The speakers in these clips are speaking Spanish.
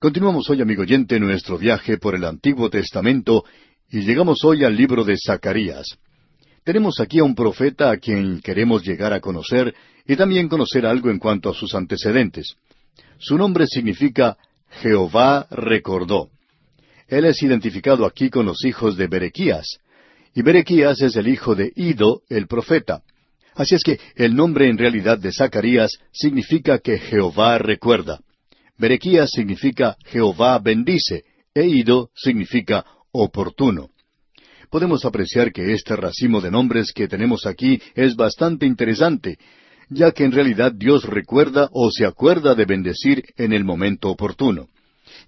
Continuamos hoy, amigo oyente, nuestro viaje por el Antiguo Testamento y llegamos hoy al libro de Zacarías. Tenemos aquí a un profeta a quien queremos llegar a conocer y también conocer algo en cuanto a sus antecedentes. Su nombre significa Jehová recordó. Él es identificado aquí con los hijos de Berequías, y Berequías es el hijo de Ido, el profeta. Así es que el nombre en realidad de Zacarías significa que Jehová recuerda. Berequías significa Jehová bendice, e Ido significa oportuno. Podemos apreciar que este racimo de nombres que tenemos aquí es bastante interesante, ya que en realidad Dios recuerda o se acuerda de bendecir en el momento oportuno.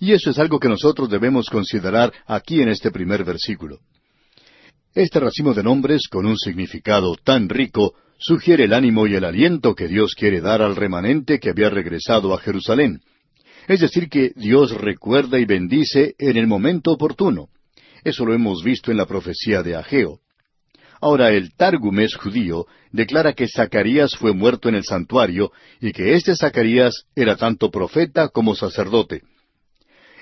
Y eso es algo que nosotros debemos considerar aquí en este primer versículo. Este racimo de nombres, con un significado tan rico, sugiere el ánimo y el aliento que Dios quiere dar al remanente que había regresado a Jerusalén. Es decir, que Dios recuerda y bendice en el momento oportuno. Eso lo hemos visto en la profecía de Ageo. Ahora, el Targumes judío declara que Zacarías fue muerto en el santuario y que este Zacarías era tanto profeta como sacerdote.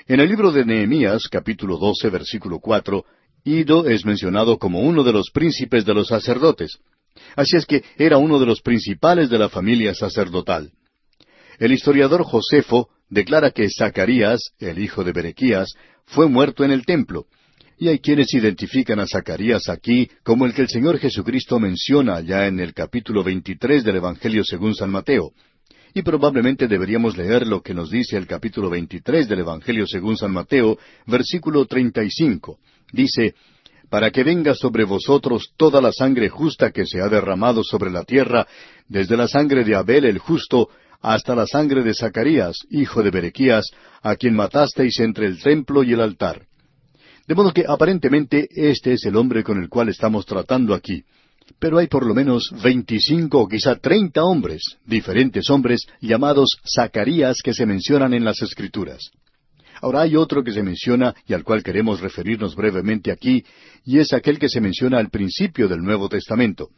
En el libro de Nehemías, capítulo 12, versículo 4, Ido es mencionado como uno de los príncipes de los sacerdotes. Así es que era uno de los principales de la familia sacerdotal. El historiador Josefo declara que Zacarías, el hijo de Berequías, fue muerto en el templo. Y hay quienes identifican a Zacarías aquí como el que el Señor Jesucristo menciona ya en el capítulo 23 del Evangelio según San Mateo. Y probablemente deberíamos leer lo que nos dice el capítulo 23 del Evangelio según San Mateo, versículo 35. Dice, «Para que venga sobre vosotros toda la sangre justa que se ha derramado sobre la tierra, desde la sangre de Abel el justo, hasta la sangre de Zacarías, hijo de Berequías, a quien matasteis entre el templo y el altar». De modo que aparentemente este es el hombre con el cual estamos tratando aquí. Pero hay por lo menos 25 o quizá 30 hombres, diferentes hombres, llamados Zacarías que se mencionan en las Escrituras. Ahora hay otro que se menciona y al cual queremos referirnos brevemente aquí, y es aquel que se menciona al principio del Nuevo Testamento.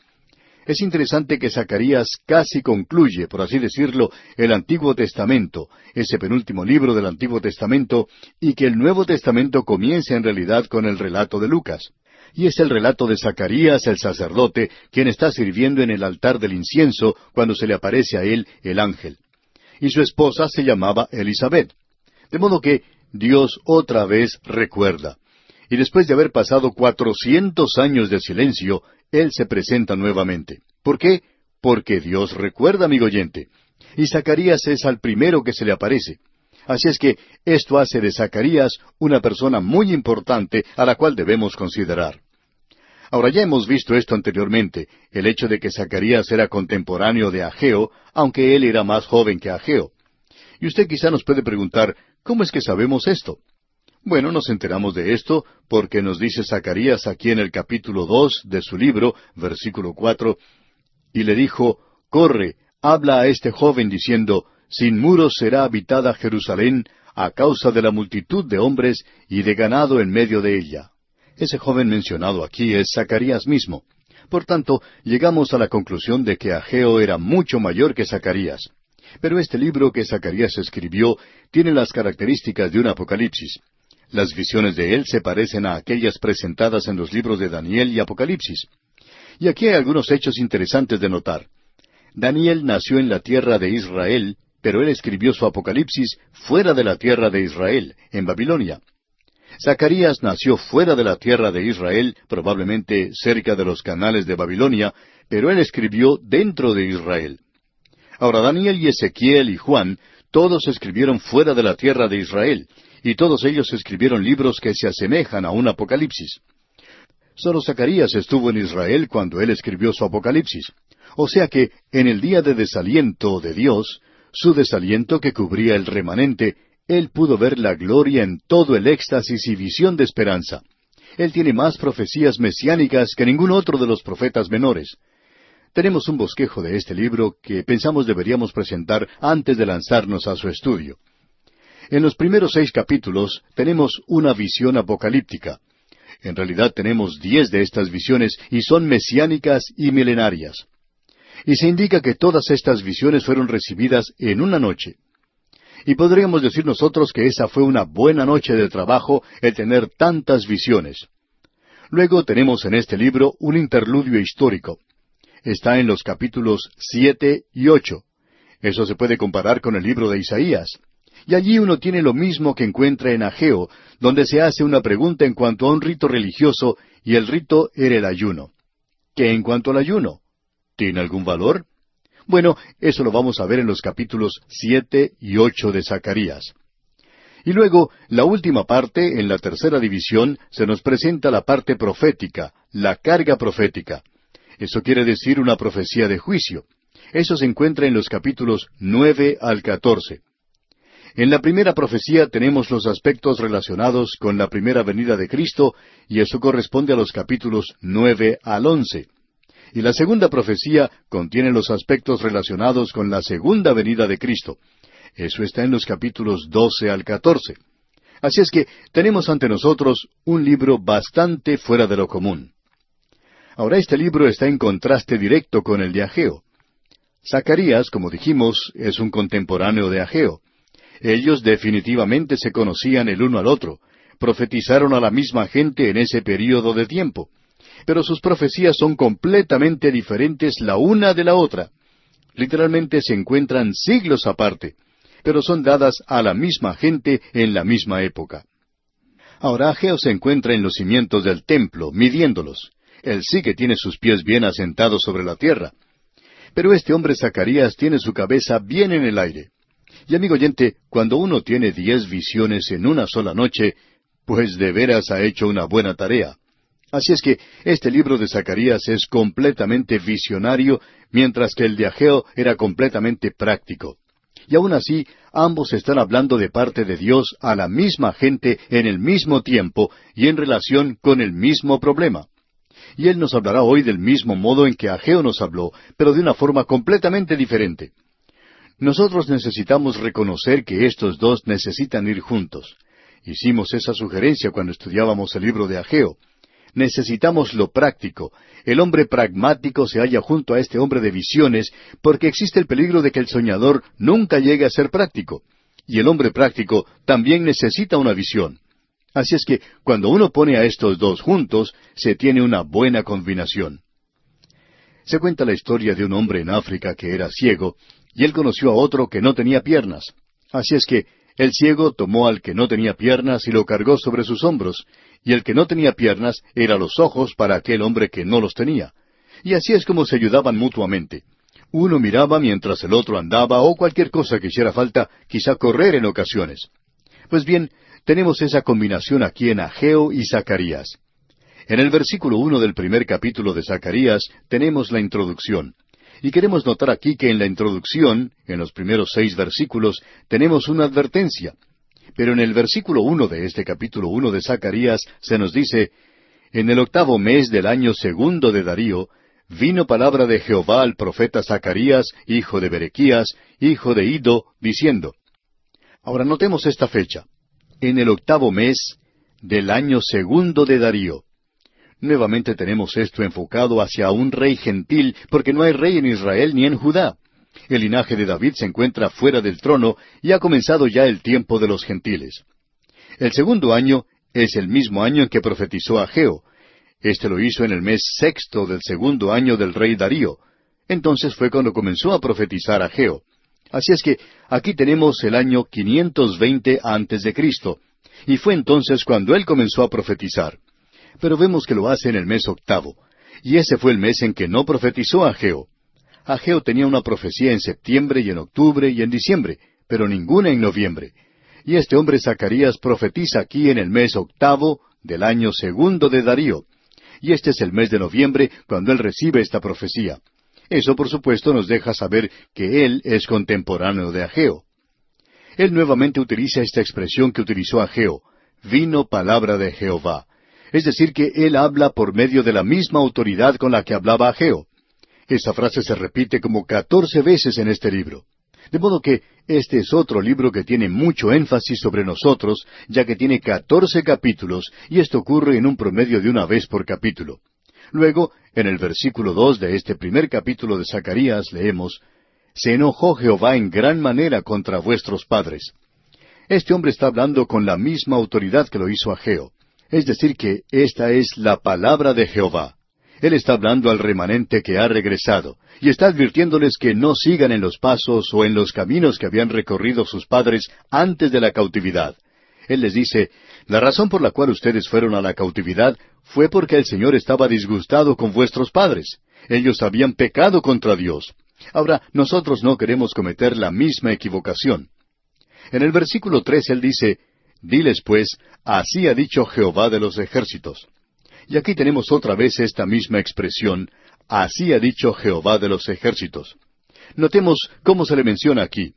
Es interesante que Zacarías casi concluye, por así decirlo, el Antiguo Testamento, ese penúltimo libro del Antiguo Testamento, y que el Nuevo Testamento comienza en realidad con el relato de Lucas. Y es el relato de Zacarías, el sacerdote, quien está sirviendo en el altar del incienso cuando se le aparece a él el ángel. Y su esposa se llamaba Elisabet. De modo que Dios otra vez recuerda. Y después de haber pasado 400 años de silencio, Él se presenta nuevamente. ¿Por qué? Porque Dios recuerda, amigo oyente. Y Zacarías es al primero que se le aparece. Así es que esto hace de Zacarías una persona muy importante a la cual debemos considerar. Ahora ya hemos visto esto anteriormente, el hecho de que Zacarías era contemporáneo de Ageo, aunque él era más joven que Ageo. Y usted quizá nos puede preguntar, ¿cómo es que sabemos esto? Bueno, nos enteramos de esto porque nos dice Zacarías aquí en el capítulo 2 de su libro, versículo 4, y le dijo, «Corre, habla a este joven diciendo, sin muros será habitada Jerusalén a causa de la multitud de hombres y de ganado en medio de ella». Ese joven mencionado aquí es Zacarías mismo. Por tanto, llegamos a la conclusión de que Ageo era mucho mayor que Zacarías. Pero este libro que Zacarías escribió tiene las características de un Apocalipsis. Las visiones de él se parecen a aquellas presentadas en los libros de Daniel y Apocalipsis. Y aquí hay algunos hechos interesantes de notar. Daniel nació en la tierra de Israel, pero él escribió su Apocalipsis fuera de la tierra de Israel, en Babilonia. Zacarías nació fuera de la tierra de Israel, probablemente cerca de los canales de Babilonia, pero él escribió dentro de Israel. Ahora Daniel y Ezequiel y Juan, todos escribieron fuera de la tierra de Israel, y todos ellos escribieron libros que se asemejan a un Apocalipsis. Solo Zacarías estuvo en Israel cuando él escribió su Apocalipsis. O sea que, en el día de desaliento de Dios, su desaliento que cubría el remanente, él pudo ver la gloria en todo el éxtasis y visión de esperanza. Él tiene más profecías mesiánicas que ningún otro de los profetas menores. Tenemos un bosquejo de este libro que pensamos deberíamos presentar antes de lanzarnos a su estudio. En los primeros 6 capítulos tenemos una visión apocalíptica. En realidad tenemos 10 de estas visiones y son mesiánicas y milenarias. Y se indica que todas estas visiones fueron recibidas en una noche. Y podríamos decir nosotros que esa fue una buena noche de trabajo el tener tantas visiones. Luego tenemos en este libro un interludio histórico. Está en los capítulos 7 y 8. Eso se puede comparar con el libro de Isaías. Y allí uno tiene lo mismo que encuentra en Ageo, donde se hace una pregunta en cuanto a un rito religioso, y el rito era el ayuno. ¿Qué en cuanto al ayuno? ¿Tiene algún valor? Bueno, eso lo vamos a ver en los capítulos 7 y 8 de Zacarías. Y luego, la última parte, en la tercera división, se nos presenta la parte profética, la carga profética. Eso quiere decir una profecía de juicio. Eso se encuentra en los capítulos 9 al 14. En la primera profecía tenemos los aspectos relacionados con la primera venida de Cristo, y eso corresponde a los capítulos 9 al 11. Y la segunda profecía contiene los aspectos relacionados con la segunda venida de Cristo. Eso está en los capítulos 12 al 14. Así es que tenemos ante nosotros un libro bastante fuera de lo común. Ahora este libro está en contraste directo con el de Ageo. Zacarías, como dijimos, es un contemporáneo de Ageo. Ellos definitivamente se conocían el uno al otro, profetizaron a la misma gente en ese período de tiempo. Pero sus profecías son completamente diferentes la una de la otra. Literalmente se encuentran siglos aparte, pero son dadas a la misma gente en la misma época. Ahora Ageo se encuentra en los cimientos del templo, midiéndolos. Él sí que tiene sus pies bien asentados sobre la tierra. Pero este hombre Zacarías tiene su cabeza bien en el aire. Y amigo oyente, cuando uno tiene 10 visiones en una sola noche, pues de veras ha hecho una buena tarea. Así es que este libro de Zacarías es completamente visionario, mientras que el de Ageo era completamente práctico. Y aún así, ambos están hablando de parte de Dios a la misma gente en el mismo tiempo y en relación con el mismo problema. Y Él nos hablará hoy del mismo modo en que Ageo nos habló, pero de una forma completamente diferente. Nosotros necesitamos reconocer que estos dos necesitan ir juntos. Hicimos esa sugerencia cuando estudiábamos el libro de Ageo. Necesitamos lo práctico. El hombre pragmático se halla junto a este hombre de visiones porque existe el peligro de que el soñador nunca llegue a ser práctico. Y el hombre práctico también necesita una visión. Así es que cuando uno pone a estos dos juntos, se tiene una buena combinación. Se cuenta la historia de un hombre en África que era ciego, y él conoció a otro que no tenía piernas. Así es que el ciego tomó al que no tenía piernas y lo cargó sobre sus hombros, y el que no tenía piernas era los ojos para aquel hombre que no los tenía. Y así es como se ayudaban mutuamente. Uno miraba mientras el otro andaba o cualquier cosa que hiciera falta, quizá correr en ocasiones. Pues bien, tenemos esa combinación aquí en Ageo y Zacarías. En el versículo 1 del primer capítulo de Zacarías tenemos la introducción. Y queremos notar aquí que en la introducción, en los primeros 6 versículos, tenemos una advertencia. Pero en el versículo 1 de este capítulo 1 de Zacarías se nos dice, «En el 8º mes del año 2 de Darío, vino palabra de Jehová al profeta Zacarías, hijo de Berequías, hijo de Iddo, diciendo». Ahora notemos esta fecha. En el 8º mes del año 2 de Darío. Nuevamente tenemos esto enfocado hacia un rey gentil, porque no hay rey en Israel ni en Judá. El linaje de David se encuentra fuera del trono y ha comenzado ya el tiempo de los gentiles. El 2º año es el mismo año en que profetizó Ageo. Este lo hizo en el mes 6 del 2º año del rey Darío. Entonces fue cuando comenzó a profetizar Ageo. Así es que aquí tenemos el año 520 antes de Cristo, y fue entonces cuando él comenzó a profetizar. Pero vemos que lo hace en el mes 8, y ese fue el mes en que no profetizó Ageo. Ageo tenía una profecía en septiembre y en octubre y en diciembre, pero ninguna en noviembre. Y este hombre Zacarías profetiza aquí en el mes 8 del año 2 de Darío. Y este es el mes de noviembre cuando él recibe esta profecía. Eso, por supuesto, nos deja saber que él es contemporáneo de Ageo. Él nuevamente utiliza esta expresión que utilizó Ageo, «Vino palabra de Jehová». Es decir, que él habla por medio de la misma autoridad con la que hablaba Ageo. Esa frase se repite como 14 veces en este libro. De modo que este es otro libro que tiene mucho énfasis sobre nosotros, ya que tiene 14 capítulos, y esto ocurre en un promedio de una vez por capítulo. Luego, en el versículo 2 de este primer capítulo de Zacarías leemos, se enojó Jehová en gran manera contra vuestros padres. Este hombre está hablando con la misma autoridad que lo hizo Ageo. Es decir, que esta es la palabra de Jehová. Él está hablando al remanente que ha regresado, y está advirtiéndoles que no sigan en los pasos o en los caminos que habían recorrido sus padres antes de la cautividad. Él les dice, la razón por la cual ustedes fueron a la cautividad fue porque el Señor estaba disgustado con vuestros padres. Ellos habían pecado contra Dios. Ahora, nosotros no queremos cometer la misma equivocación. En el versículo 3 él dice, diles pues, así ha dicho Jehová de los ejércitos. Y aquí tenemos otra vez esta misma expresión, así ha dicho Jehová de los ejércitos. Notemos cómo se le menciona aquí.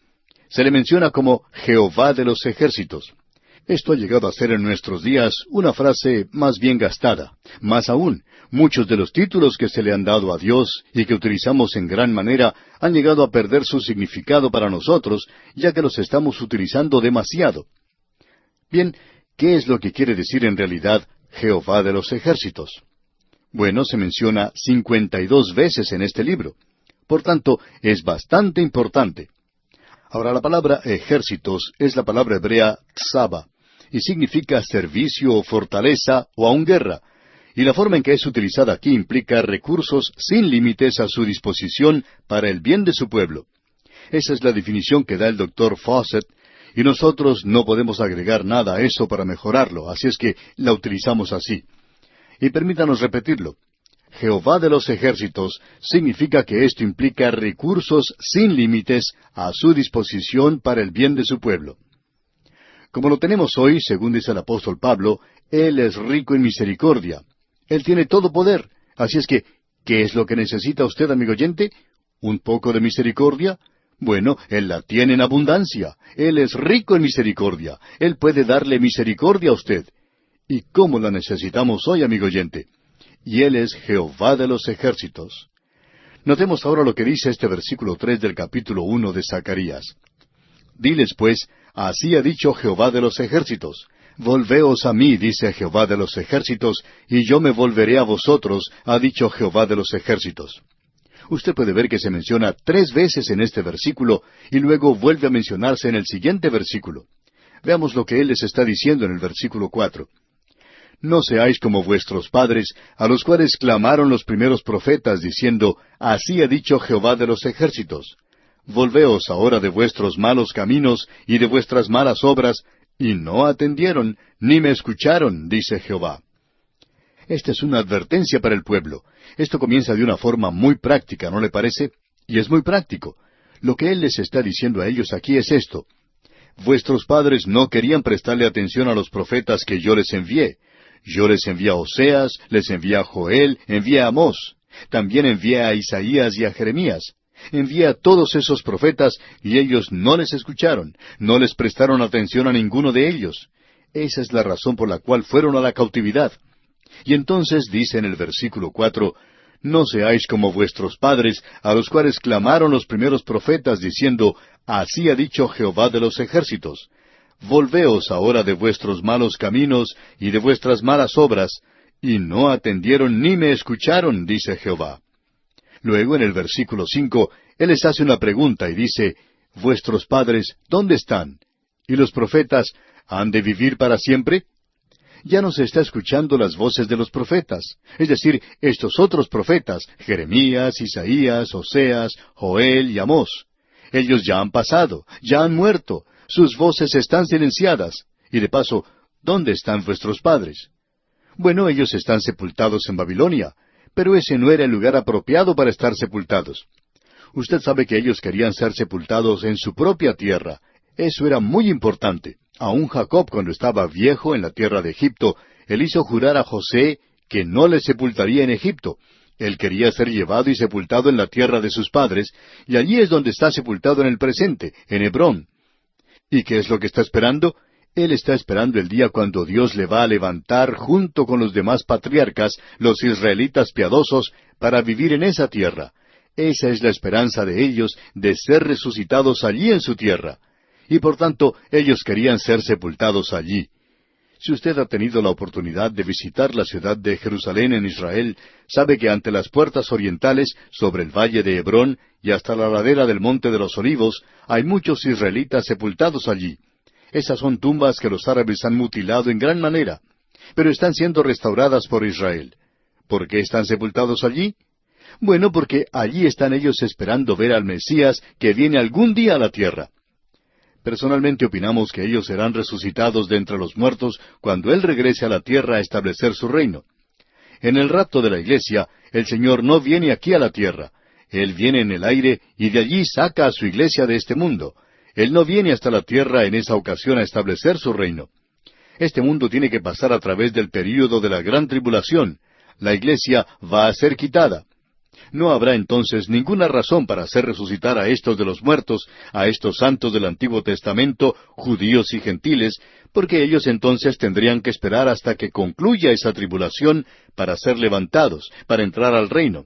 Se le menciona como Jehová de los ejércitos. Esto ha llegado a ser en nuestros días una frase más bien gastada. Más aún, muchos de los títulos que se le han dado a Dios y que utilizamos en gran manera han llegado a perder su significado para nosotros, ya que los estamos utilizando demasiado. Bien, ¿qué es lo que quiere decir en realidad Jehová de los ejércitos? Bueno, se menciona 52 veces en este libro. Por tanto, es bastante importante. Ahora, la palabra ejércitos es la palabra hebrea tsaba, y significa servicio o fortaleza o aun guerra, y la forma en que es utilizada aquí implica recursos sin límites a su disposición para el bien de su pueblo. Esa es la definición que da el Dr. Fawcett, y nosotros no podemos agregar nada a eso para mejorarlo, así es que la utilizamos así. Y permítanos repetirlo. Jehová de los ejércitos significa que esto implica recursos sin límites a su disposición para el bien de su pueblo. Como lo tenemos hoy, según dice el apóstol Pablo, Él es rico en misericordia. Él tiene todo poder. Así es que, ¿qué es lo que necesita usted, amigo oyente? ¿Un poco de misericordia? Bueno, Él la tiene en abundancia. Él es rico en misericordia. Él puede darle misericordia a usted. ¿Y cómo la necesitamos hoy, amigo oyente? Y Él es Jehová de los ejércitos. Notemos ahora lo que dice este versículo 3 del capítulo 1 de Zacarías. Diles pues, así ha dicho Jehová de los ejércitos. Volveos a mí, dice Jehová de los ejércitos, y yo me volveré a vosotros, ha dicho Jehová de los ejércitos. Usted puede ver que se menciona 3 veces en este versículo, y luego vuelve a mencionarse en el siguiente versículo. Veamos lo que Él les está diciendo en el versículo 4. No seáis como vuestros padres, a los cuales clamaron los primeros profetas, diciendo, así ha dicho Jehová de los ejércitos. Volveos ahora de vuestros malos caminos y de vuestras malas obras, y no atendieron, ni me escucharon, dice Jehová. Esta es una advertencia para el pueblo. Esto comienza de una forma muy práctica, ¿no le parece? Y es muy práctico. Lo que Él les está diciendo a ellos aquí es esto. Vuestros padres no querían prestarle atención a los profetas que yo les envié. Yo les envié a Oseas, les envié a Joel, envié a Amós. También envié a Isaías y a Jeremías. Envié a todos esos profetas y ellos no les escucharon, no les prestaron atención a ninguno de ellos. Esa es la razón por la cual fueron a la cautividad. Y entonces dice en el versículo 4, no seáis como vuestros padres, a los cuales clamaron los primeros profetas, diciendo, así ha dicho Jehová de los ejércitos. Volveos ahora de vuestros malos caminos y de vuestras malas obras, y no atendieron ni me escucharon, dice Jehová. Luego, en el versículo 5, Él les hace una pregunta y dice, ¿vuestros padres dónde están? ¿Y los profetas han de vivir para siempre? Ya no se está escuchando las voces de los profetas, es decir, estos otros profetas, Jeremías, Isaías, Oseas, Joel y Amós. Ellos ya han pasado, ya han muerto, sus voces están silenciadas. Y de paso, ¿dónde están vuestros padres? Bueno, ellos están sepultados en Babilonia, pero ese no era el lugar apropiado para estar sepultados. Usted sabe que ellos querían ser sepultados en su propia tierra. Eso era muy importante. Aún Jacob, cuando estaba viejo en la tierra de Egipto, él hizo jurar a José que no le sepultaría en Egipto. Él quería ser llevado y sepultado en la tierra de sus padres, y allí es donde está sepultado en el presente, en Hebrón. ¿Y qué es lo que está esperando? Él está esperando el día cuando Dios le va a levantar junto con los demás patriarcas, los israelitas piadosos, para vivir en esa tierra. Esa es la esperanza de ellos, de ser resucitados allí en su tierra. Y por tanto, ellos querían ser sepultados allí. Si usted ha tenido la oportunidad de visitar la ciudad de Jerusalén en Israel, sabe que ante las puertas orientales, sobre el valle de Hebrón y hasta la ladera del Monte de los Olivos, hay muchos israelitas sepultados allí. Esas son tumbas que los árabes han mutilado en gran manera, pero están siendo restauradas por Israel. ¿Por qué están sepultados allí? Bueno, porque allí están ellos esperando ver al Mesías que viene algún día a la tierra. Personalmente opinamos que ellos serán resucitados de entre los muertos cuando Él regrese a la tierra a establecer su reino. En el rapto de la iglesia, el Señor no viene aquí a la tierra. Él viene en el aire y de allí saca a su iglesia de este mundo. Él no viene hasta la tierra en esa ocasión a establecer su reino. Este mundo tiene que pasar a través del período de la gran tribulación. La iglesia va a ser quitada. No habrá entonces ninguna razón para hacer resucitar a estos de los muertos, a estos santos del Antiguo Testamento, judíos y gentiles, porque ellos entonces tendrían que esperar hasta que concluya esa tribulación para ser levantados, para entrar al reino.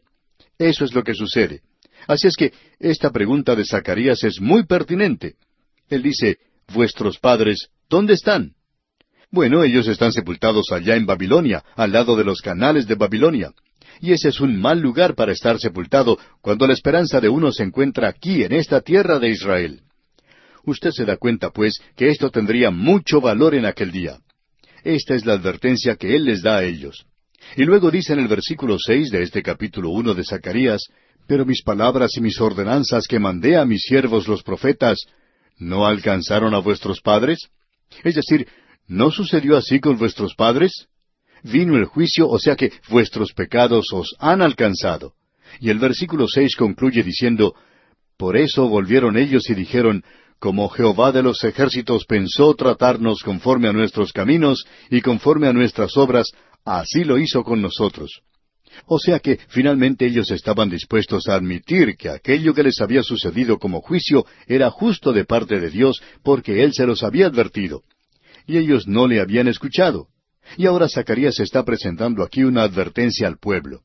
Eso es lo que sucede. Así es que esta pregunta de Zacarías es muy pertinente. Él dice, «¿Vuestros padres dónde están?» Bueno, ellos están sepultados allá en Babilonia, al lado de los canales de Babilonia. Y ese es un mal lugar para estar sepultado cuando la esperanza de uno se encuentra aquí, en esta tierra de Israel. Usted se da cuenta, pues, que esto tendría mucho valor en aquel día. Esta es la advertencia que Él les da a ellos. Y luego dice en el versículo 6 de este capítulo 1 de Zacarías, «Pero mis palabras y mis ordenanzas que mandé a mis siervos los profetas, ¿no alcanzaron a vuestros padres?» Es decir, ¿no sucedió así con vuestros padres? Vino el juicio, o sea que vuestros pecados os han alcanzado. Y el versículo 6 concluye diciendo, «Por eso volvieron ellos y dijeron, como Jehová de los ejércitos pensó tratarnos conforme a nuestros caminos y conforme a nuestras obras, así lo hizo con nosotros». O sea que finalmente ellos estaban dispuestos a admitir que aquello que les había sucedido como juicio era justo de parte de Dios, porque Él se los había advertido. Y ellos no le habían escuchado. Y ahora Zacarías está presentando aquí una advertencia al pueblo.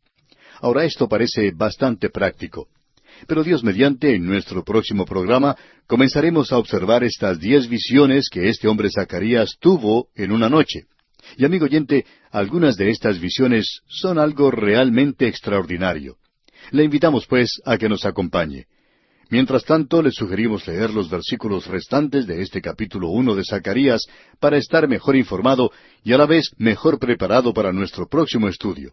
Ahora esto parece bastante práctico. Pero Dios mediante, en nuestro próximo programa, comenzaremos a observar estas 10 visiones que este hombre Zacarías tuvo en una noche. Y amigo oyente, algunas de estas visiones son algo realmente extraordinario. Le invitamos pues a que nos acompañe. Mientras tanto, le sugerimos leer los versículos restantes de este capítulo 1 de Zacarías para estar mejor informado y a la vez mejor preparado para nuestro próximo estudio.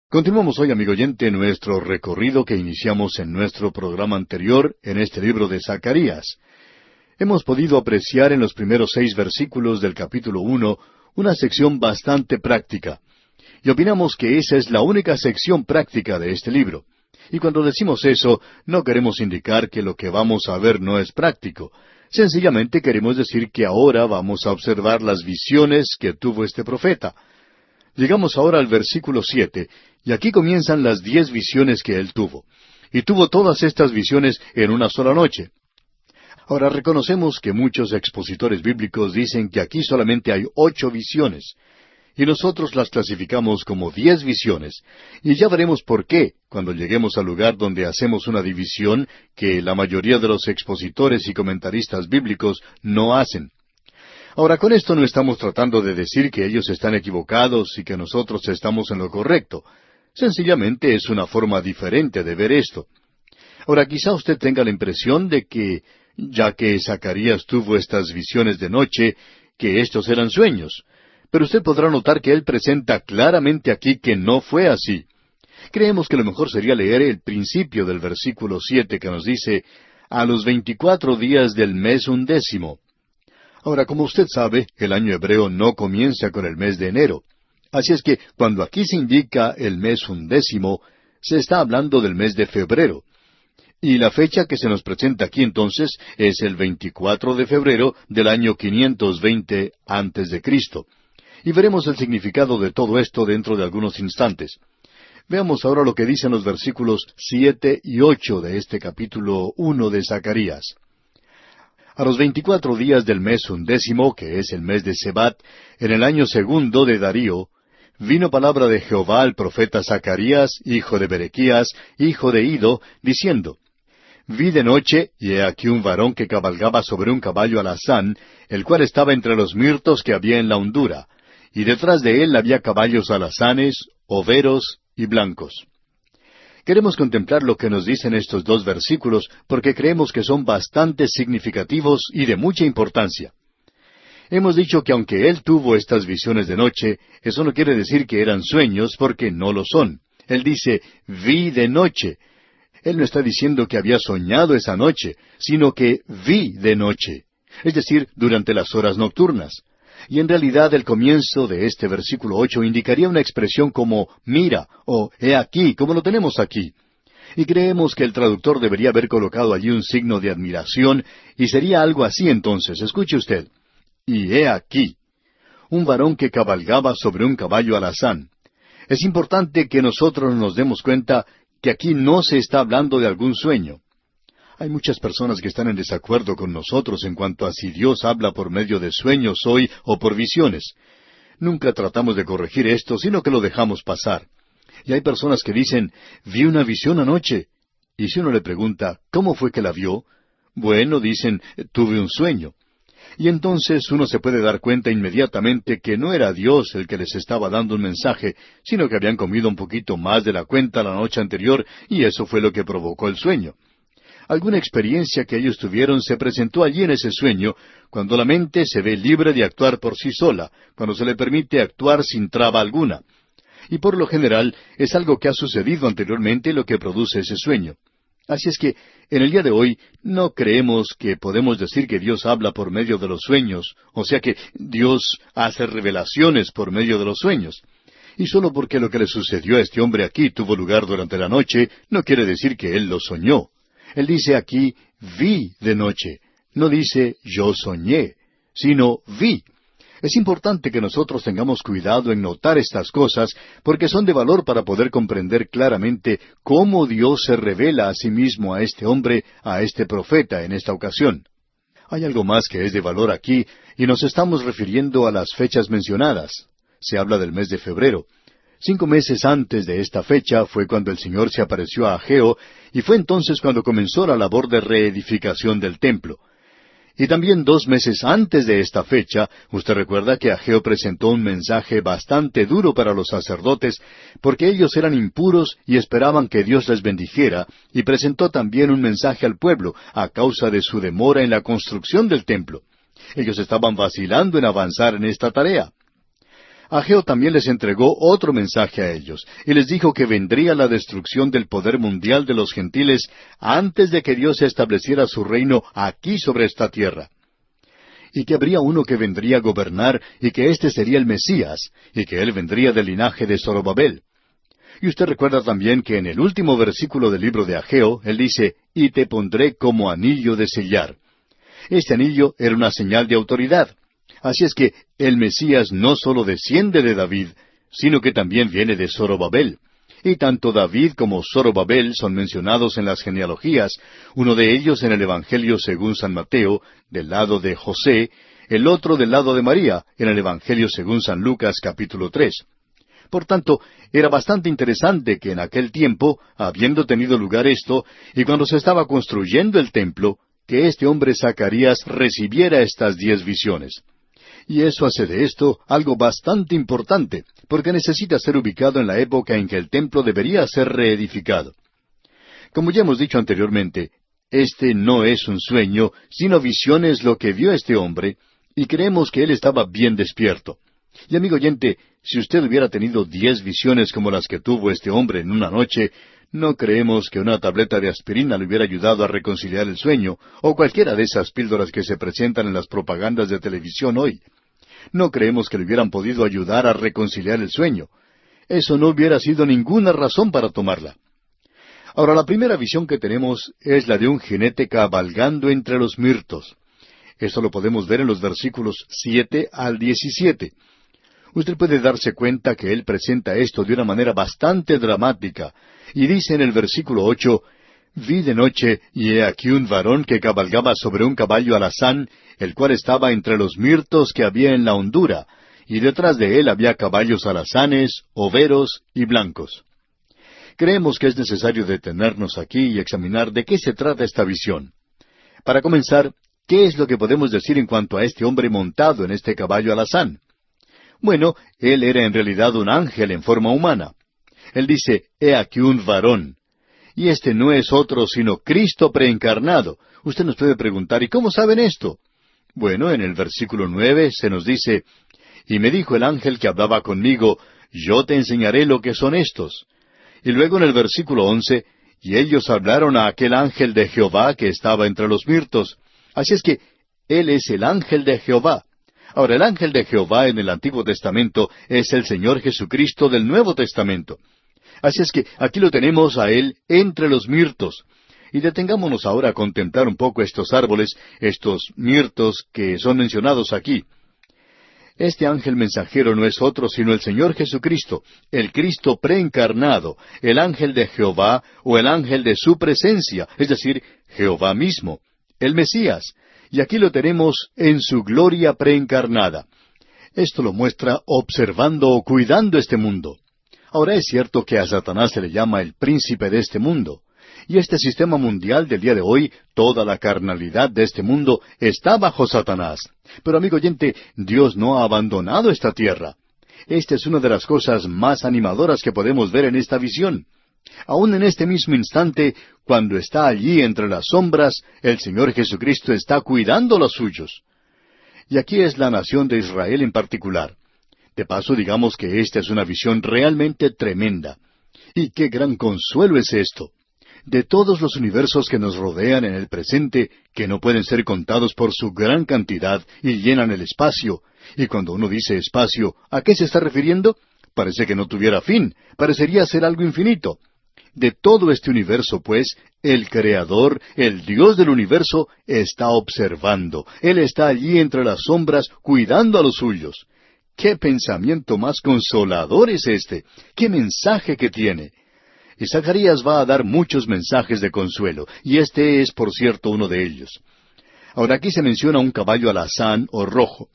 Continuamos hoy, amigo oyente, nuestro recorrido que iniciamos en nuestro programa anterior en este libro de Zacarías. Hemos podido apreciar en los primeros 6 versículos del capítulo 1 una sección bastante práctica. Y opinamos que esa es la única sección práctica de este libro. Y cuando decimos eso, no queremos indicar que lo que vamos a ver no es práctico. Sencillamente queremos decir que ahora vamos a observar las visiones que tuvo este profeta. Llegamos ahora al versículo 7, y aquí comienzan las 10 visiones que él tuvo. Y tuvo todas estas visiones en una sola noche. Ahora reconocemos que muchos expositores bíblicos dicen que aquí solamente hay 8 visiones. Y nosotros las clasificamos como 10 visiones, y ya veremos por qué cuando lleguemos al lugar donde hacemos una división que la mayoría de los expositores y comentaristas bíblicos no hacen. Ahora, con esto no estamos tratando de decir que ellos están equivocados y que nosotros estamos en lo correcto. Sencillamente es una forma diferente de ver esto. Ahora, quizá usted tenga la impresión de que, ya que Zacarías tuvo estas visiones de noche, que estos eran sueños. Pero usted podrá notar que él presenta claramente aquí que no fue así. Creemos que lo mejor sería leer el principio del versículo 7 que nos dice, «A los 24 días del mes 11». Ahora, como usted sabe, el año hebreo no comienza con el mes de enero. Así es que, cuando aquí se indica el mes 11, se está hablando del mes de febrero. Y la fecha que se nos presenta aquí entonces es el 24 de febrero del año 520 antes de Cristo. Y veremos el significado de todo esto dentro de algunos instantes. Veamos ahora lo que dicen los versículos 7 y 8 de este capítulo 1 de Zacarías. A los 24 días del mes 11, que es el mes de Sebat, en el año 2 de Darío, vino palabra de Jehová al profeta Zacarías, hijo de Berequías, hijo de Ido, diciendo, vi de noche, y he aquí un varón que cabalgaba sobre un caballo alazán, el cual estaba entre los mirtos que había en la hondura, y detrás de él había caballos alazanes, overos y blancos. Queremos contemplar lo que nos dicen estos dos versículos, porque creemos que son bastante significativos y de mucha importancia. Hemos dicho que aunque él tuvo estas visiones de noche, eso no quiere decir que eran sueños, porque no lo son. Él dice, vi de noche. Él no está diciendo que había soñado esa noche, sino que vi de noche, es decir, durante las horas nocturnas. Y en realidad el comienzo de este versículo 8 indicaría una expresión como mira o he aquí, como lo tenemos aquí. Y creemos que el traductor debería haber colocado allí un signo de admiración, y sería algo así entonces. Escuche usted. Y he aquí, un varón que cabalgaba sobre un caballo alazán. Es importante que nosotros nos demos cuenta que aquí no se está hablando de algún sueño. Hay muchas personas que están en desacuerdo con nosotros en cuanto a si Dios habla por medio de sueños hoy o por visiones. Nunca tratamos de corregir esto, sino que lo dejamos pasar. Y hay personas que dicen, vi una visión anoche. Y si uno le pregunta, ¿cómo fue que la vio? Bueno, dicen, tuve un sueño. Y entonces uno se puede dar cuenta inmediatamente que no era Dios el que les estaba dando un mensaje, sino que habían comido un poquito más de la cuenta la noche anterior, y eso fue lo que provocó el sueño. Alguna experiencia que ellos tuvieron se presentó allí en ese sueño, cuando la mente se ve libre de actuar por sí sola, cuando se le permite actuar sin traba alguna. Y por lo general es algo que ha sucedido anteriormente lo que produce ese sueño. Así es que, en el día de hoy, no creemos que podemos decir que Dios habla por medio de los sueños, o sea que Dios hace revelaciones por medio de los sueños. Y solo porque lo que le sucedió a este hombre aquí tuvo lugar durante la noche, no quiere decir que él lo soñó. Él dice aquí, vi de noche. No dice, yo soñé, sino vi. Es importante que nosotros tengamos cuidado en notar estas cosas, porque son de valor para poder comprender claramente cómo Dios se revela a sí mismo a este hombre, a este profeta en esta ocasión. Hay algo más que es de valor aquí, y nos estamos refiriendo a las fechas mencionadas. Se habla del mes de febrero. 5 meses antes de esta fecha fue cuando el Señor se apareció a Ageo, y fue entonces cuando comenzó la labor de reedificación del templo. Y también 2 meses antes de esta fecha, usted recuerda que Ageo presentó un mensaje bastante duro para los sacerdotes, porque ellos eran impuros y esperaban que Dios les bendijera, y presentó también un mensaje al pueblo a causa de su demora en la construcción del templo. Ellos estaban vacilando en avanzar en esta tarea. Ageo también les entregó otro mensaje a ellos, y les dijo que vendría la destrucción del poder mundial de los gentiles antes de que Dios estableciera su reino aquí sobre esta tierra. Y que habría uno que vendría a gobernar, y que éste sería el Mesías, y que él vendría del linaje de Zorobabel. Y usted recuerda también que en el último versículo del libro de Ageo, él dice, y te pondré como anillo de sellar. Este anillo era una señal de autoridad. Así es que el Mesías no sólo desciende de David, sino que también viene de Zorobabel. Y tanto David como Zorobabel son mencionados en las genealogías, uno de ellos en el Evangelio según San Mateo, del lado de José, el otro del lado de María, en el Evangelio según San Lucas capítulo 3. Por tanto, era bastante interesante que en aquel tiempo, habiendo tenido lugar esto, y cuando se estaba construyendo el templo, que este hombre Zacarías recibiera estas 10 visiones. Y eso hace de esto algo bastante importante, porque necesita ser ubicado en la época en que el templo debería ser reedificado. Como ya hemos dicho anteriormente, este no es un sueño, sino visiones lo que vio este hombre, y creemos que él estaba bien despierto. Y amigo oyente, si usted hubiera tenido 10 visiones como las que tuvo este hombre en una noche, no creemos que una tableta de aspirina le hubiera ayudado a reconciliar el sueño, o cualquiera de esas píldoras que se presentan en las propagandas de televisión hoy. No creemos que le hubieran podido ayudar a reconciliar el sueño. Eso no hubiera sido ninguna razón para tomarla. Ahora, la primera visión que tenemos es la de un jinete cabalgando entre los mirtos. Esto lo podemos ver en los versículos 7 al 17. Usted puede darse cuenta que él presenta esto de una manera bastante dramática, y dice en el versículo 8, «Vi de noche, y he aquí un varón que cabalgaba sobre un caballo alazán, el cual estaba entre los mirtos que había en la hondura, y detrás de él había caballos alazanes, overos y blancos». Creemos que es necesario detenernos aquí y examinar de qué se trata esta visión. Para comenzar, ¿qué es lo que podemos decir en cuanto a este hombre montado en este caballo alazán? Bueno, él era en realidad un ángel en forma humana. Él dice, «He aquí un varón». Y este no es otro sino Cristo preencarnado. Usted nos puede preguntar, ¿y cómo saben esto? Bueno, en el versículo 9 se nos dice, «Y me dijo el ángel que hablaba conmigo, yo te enseñaré lo que son estos». Y luego en el versículo 11, «Y ellos hablaron a aquel ángel de Jehová que estaba entre los mirtos». Así es que él es el ángel de Jehová. Ahora, el ángel de Jehová en el Antiguo Testamento es el Señor Jesucristo del Nuevo Testamento. Así es que aquí lo tenemos a él entre los mirtos. Y detengámonos ahora a contemplar un poco estos árboles, estos mirtos que son mencionados aquí. Este ángel mensajero no es otro sino el Señor Jesucristo, el Cristo preencarnado, el ángel de Jehová o el ángel de su presencia, es decir, Jehová mismo, el Mesías. Y aquí lo tenemos en su gloria preencarnada. Esto lo muestra observando o cuidando este mundo. Ahora es cierto que a Satanás se le llama el príncipe de este mundo. Y este sistema mundial del día de hoy, toda la carnalidad de este mundo, está bajo Satanás. Pero amigo oyente, Dios no ha abandonado esta tierra. Esta es una de las cosas más animadoras que podemos ver en esta visión. Aún en este mismo instante, cuando está allí entre las sombras, el Señor Jesucristo está cuidando los suyos. Y aquí es la nación de Israel en particular. De paso, digamos que esta es una visión realmente tremenda. Y qué gran consuelo es esto. De todos los universos que nos rodean en el presente, que no pueden ser contados por su gran cantidad y llenan el espacio. Y cuando uno dice espacio, ¿a qué se está refiriendo? Parece que no tuviera fin, parecería ser algo infinito. De todo este universo, pues, el Creador, el Dios del universo, está observando. Él está allí entre las sombras, cuidando a los suyos. ¡Qué pensamiento más consolador es este! ¡Qué mensaje que tiene! Y Zacarías va a dar muchos mensajes de consuelo, y este es, por cierto, uno de ellos. Ahora aquí se menciona un caballo alazán o rojo.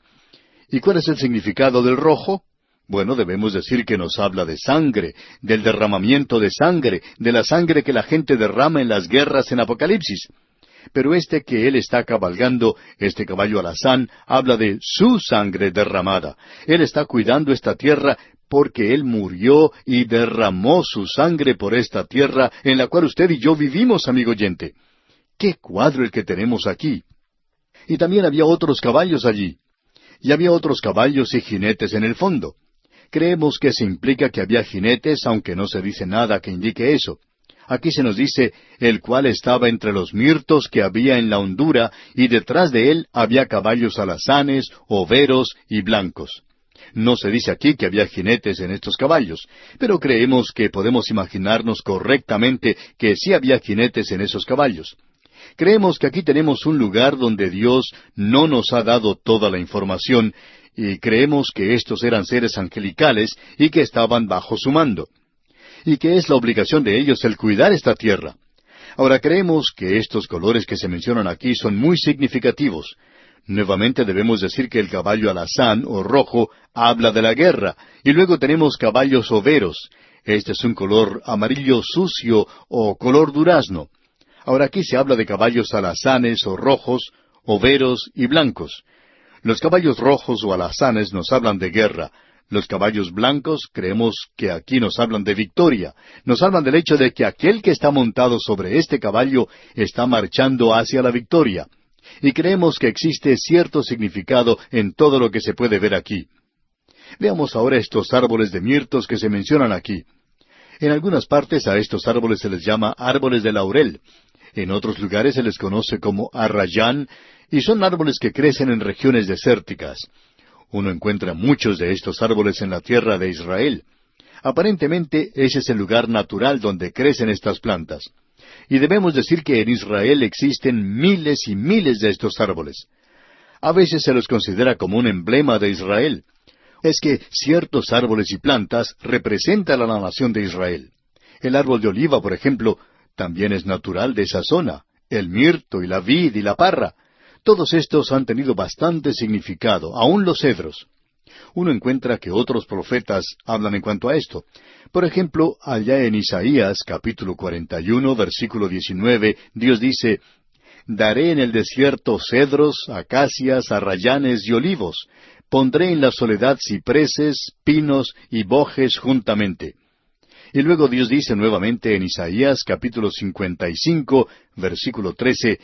¿Y cuál es el significado del rojo? Bueno, debemos decir que nos habla de sangre, del derramamiento de sangre, de la sangre que la gente derrama en las guerras en Apocalipsis. Pero este que él está cabalgando, este caballo alazán, habla de su sangre derramada. Él está cuidando esta tierra porque él murió y derramó su sangre por esta tierra en la cual usted y yo vivimos, amigo oyente. ¡Qué cuadro el que tenemos aquí! Y también había otros caballos allí. Y había otros caballos y jinetes en el fondo. Creemos que se implica que había jinetes, aunque no se dice nada que indique eso. Aquí se nos dice, el cual estaba entre los mirtos que había en la hondura, y detrás de él había caballos alazanes, overos y blancos. No se dice aquí que había jinetes en estos caballos, pero creemos que podemos imaginarnos correctamente que sí había jinetes en esos caballos. Creemos que aquí tenemos un lugar donde Dios no nos ha dado toda la información, y creemos que estos eran seres angelicales y que estaban bajo su mando, y que es la obligación de ellos el cuidar esta tierra. Ahora creemos que estos colores que se mencionan aquí son muy significativos. Nuevamente debemos decir que el caballo alazán o rojo habla de la guerra, y luego tenemos caballos overos. Este es un color amarillo sucio o color durazno. Ahora aquí se habla de caballos alazanes o rojos, overos y blancos. Los caballos rojos o alazanes nos hablan de guerra. Los caballos blancos creemos que aquí nos hablan de victoria. Nos hablan del hecho de que aquel que está montado sobre este caballo está marchando hacia la victoria. Y creemos que existe cierto significado en todo lo que se puede ver aquí. Veamos ahora estos árboles de mirtos que se mencionan aquí. En algunas partes a estos árboles se les llama árboles de laurel. En otros lugares se les conoce como arrayán, y son árboles que crecen en regiones desérticas. Uno encuentra muchos de estos árboles en la tierra de Israel. Aparentemente ese es el lugar natural donde crecen estas plantas. Y debemos decir que en Israel existen miles y miles de estos árboles. A veces se los considera como un emblema de Israel. Es que ciertos árboles y plantas representan a la nación de Israel. El árbol de oliva, por ejemplo, también es natural de esa zona. El mirto y la vid y la parra. Todos estos han tenido bastante significado, aun los cedros. Uno encuentra que otros profetas hablan en cuanto a esto. Por ejemplo, allá en Isaías capítulo 41, versículo 19, Dios dice, «Daré en el desierto cedros, acacias, arrayanes y olivos. Pondré en la soledad cipreses, pinos y bojes juntamente». Y luego Dios dice nuevamente en Isaías capítulo 55, versículo 13,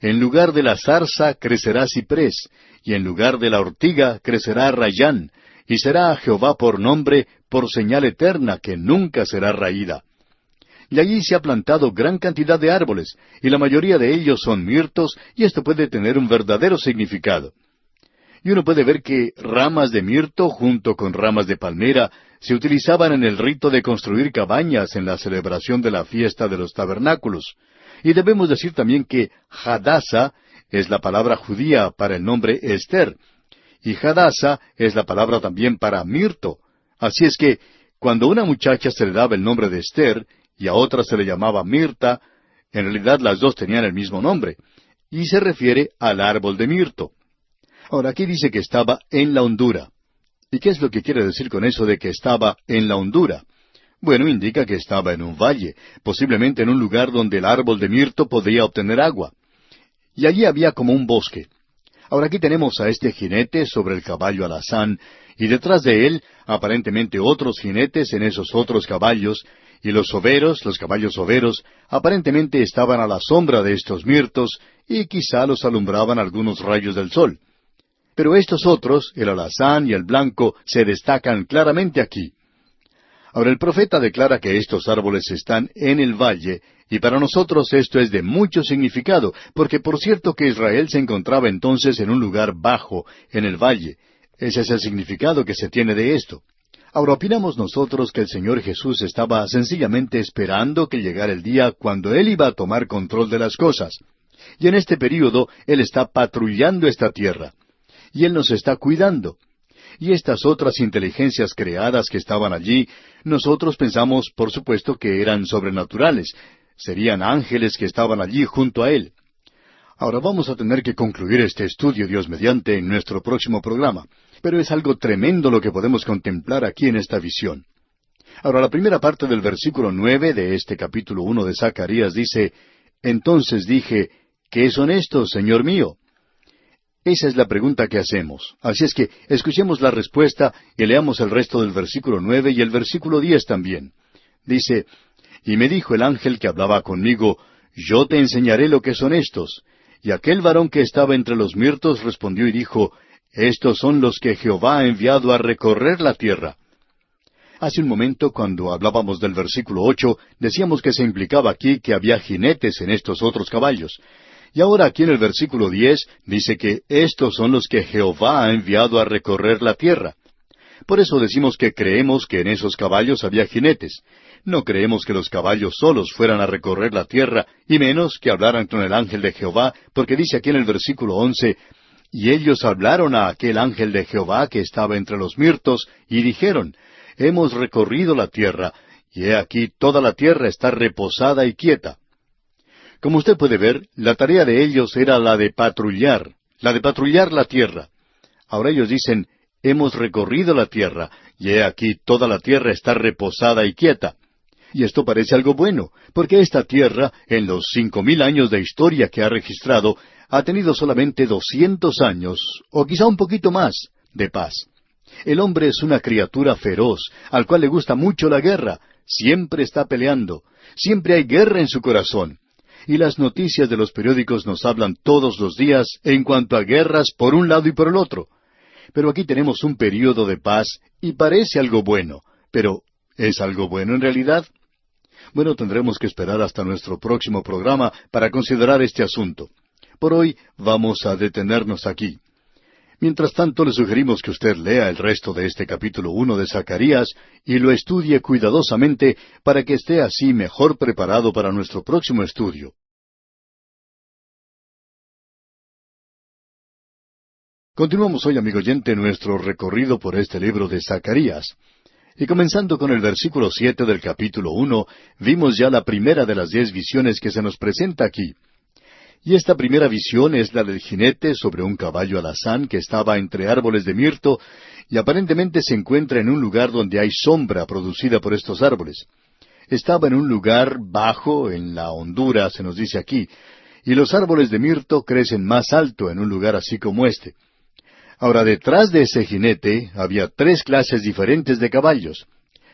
«En lugar de la zarza crecerá ciprés, y en lugar de la ortiga crecerá arrayán, y será a Jehová por nombre, por señal eterna que nunca será raída». Y allí se ha plantado gran cantidad de árboles, y la mayoría de ellos son mirtos, y esto puede tener un verdadero significado. Y uno puede ver que ramas de mirto junto con ramas de palmera se utilizaban en el rito de construir cabañas en la celebración de la fiesta de los tabernáculos. Y debemos decir también que Hadasa es la palabra judía para el nombre Esther, y Hadasa es la palabra también para mirto. Así es que, cuando a una muchacha se le daba el nombre de Esther, y a otra se le llamaba Mirta, en realidad las dos tenían el mismo nombre, y se refiere al árbol de mirto. Ahora, aquí dice que estaba en la hondura. ¿Y qué es lo que quiere decir con eso de que estaba en la hondura? Bueno, indica que estaba en un valle, posiblemente en un lugar donde el árbol de mirto podía obtener agua. Y allí había como un bosque. Ahora aquí tenemos a este jinete sobre el caballo alazán, y detrás de él, aparentemente otros jinetes en esos otros caballos, y los overos, los caballos overos, aparentemente estaban a la sombra de estos mirtos, y quizá los alumbraban algunos rayos del sol. Pero estos otros, el alazán y el blanco, se destacan claramente aquí. Ahora el profeta declara que estos árboles están en el valle, y para nosotros esto es de mucho significado, porque por cierto que Israel se encontraba entonces en un lugar bajo, en el valle. Ese es el significado que se tiene de esto. Ahora opinamos nosotros que el Señor Jesús estaba sencillamente esperando que llegara el día cuando Él iba a tomar control de las cosas. Y en este período Él está patrullando esta tierra. Y Él nos está cuidando. Y estas otras inteligencias creadas que estaban allí, nosotros pensamos, por supuesto, que eran sobrenaturales. Serían ángeles que estaban allí junto a Él. Ahora vamos a tener que concluir este estudio, Dios mediante, en nuestro próximo programa. Pero es algo tremendo lo que podemos contemplar aquí en esta visión. Ahora, la primera parte del versículo 9 de este capítulo 1 de Zacarías dice, «Entonces dije, ¿qué son estos, Señor mío?» Esa es la pregunta que hacemos. Así es que escuchemos la respuesta y leamos el resto del versículo 9 y el versículo 10 también. Dice, «Y me dijo el ángel que hablaba conmigo, yo te enseñaré lo que son estos. Y aquel varón que estaba entre los mirtos respondió y dijo, estos son los que Jehová ha enviado a recorrer la tierra». Hace un momento, cuando hablábamos del versículo 8, decíamos que se implicaba aquí que había jinetes en estos otros caballos. Y ahora aquí en el versículo 10 dice que estos son los que Jehová ha enviado a recorrer la tierra. Por eso decimos que creemos que en esos caballos había jinetes. No creemos que los caballos solos fueran a recorrer la tierra, y menos que hablaran con el ángel de Jehová, porque dice aquí en el versículo 11, «Y ellos hablaron a aquel ángel de Jehová que estaba entre los mirtos, y dijeron, hemos recorrido la tierra, y he aquí toda la tierra está reposada y quieta». Como usted puede ver, la tarea de ellos era la de patrullar la tierra. Ahora ellos dicen, hemos recorrido la tierra, y he aquí toda la tierra está reposada y quieta. Y esto parece algo bueno, porque esta tierra, en los 5,000 años de historia que ha registrado, ha tenido solamente 200 años, o quizá un poquito más, de paz. El hombre es una criatura feroz, al cual le gusta mucho la guerra, siempre está peleando, siempre hay guerra en su corazón. Y las noticias de los periódicos nos hablan todos los días en cuanto a guerras por un lado y por el otro. Pero aquí tenemos un período de paz y parece algo bueno. Pero, ¿es algo bueno en realidad? Bueno, tendremos que esperar hasta nuestro próximo programa para considerar este asunto. Por hoy vamos a detenernos aquí. Mientras tanto, le sugerimos que usted lea el resto de este capítulo 1 de Zacarías y lo estudie cuidadosamente para que esté así mejor preparado para nuestro próximo estudio. Continuamos hoy, amigo oyente, nuestro recorrido por este libro de Zacarías. Y comenzando con el versículo 7 del capítulo 1, vimos ya la primera de las 10 visiones que se nos presenta aquí. Y esta primera visión es la del jinete sobre un caballo alazán que estaba entre árboles de mirto, y aparentemente se encuentra en un lugar donde hay sombra producida por estos árboles. Estaba en un lugar bajo, en la hondura, se nos dice aquí, y los árboles de mirto crecen más alto en un lugar así como este. Ahora, detrás de ese jinete había tres clases diferentes de caballos: